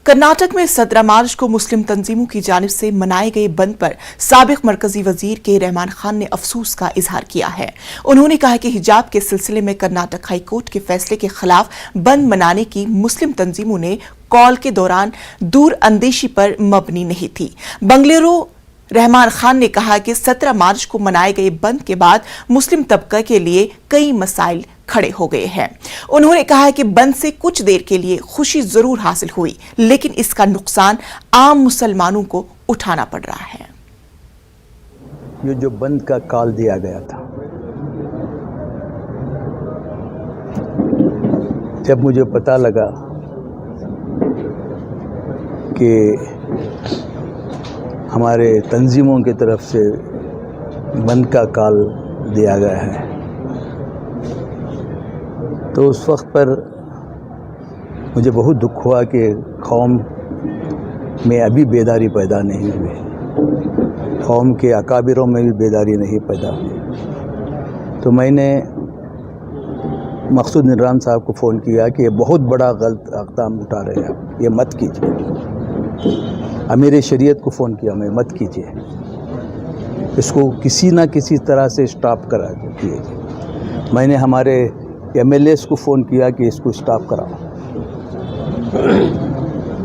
कर्नाटक में 17 मार्च को मुस्लिम तंजीमों की जानिब से मनाए गए बंद पर साबिक मरकजी वजीर के रहमान खान ने अफसोस का इजहार किया है। उन्होंने कहा कि हिजाब के सिलसिले में कर्नाटक हाई कोर्ट के फैसले के खिलाफ बंद मनाने की मुस्लिम तंजीमों ने कॉल के दौरान दूर अंदेशी पर मबनी नहीं थी। बंगलुरु रहमान खान ने कहा कि 17 मार्च को मनाए गए बंद के बाद मुस्लिम तबका के लिए कई मसाइल खड़े हो गए हैं। उन्होंने कहा कि बंद से कुछ देर के लिए खुशी जरूर हासिल हुई, लेकिन इसका नुकसान आम मुसलमानों को उठाना पड़ रहा है। ये जो बंद का कॉल दिया गया था, जब मुझे पता लगा कि हमारे तंजीमों की तरफ से बंद का कॉल दिया गया है, तो उस वक्त पर मुझे बहुत दुख हुआ कि कौम में अभी बेदारी पैदा नहीं हुई, कौम के अकाबिरों में भी बेदारी नहीं पैदा हुई। तो मैंने मकसूद निगरान साहब को फ़ोन किया कि ये बहुत बड़ा गलत इक़दाम उठा रहे हैं, ये मत कीजिए। अमीर शरीयत को फ़ोन किया, मैं मत कीजिए, इसको किसी ना किसी तरह से स्टॉप करा दीजिए। मैंने हमारे MLAs को फ़ोन किया कि इसको स्टॉप कराओ।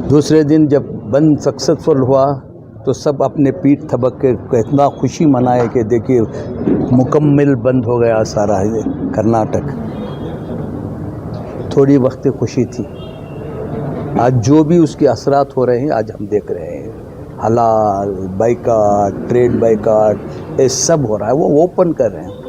दूसरे दिन जब बंद सक्सेसफुल हुआ तो सब अपने पीठ थपक के इतना खुशी मनाए कि देखिए मुकम्मल बंद हो गया सारा कर्नाटक। थोड़ी वक्त खुशी थी, आज जो भी उसके असरात हो रहे हैं आज हम देख रहे हैं। हलाल बाइकाट, ट्रेड बाइकाट, ये सब हो रहा है, वो ओपन कर रहे हैं।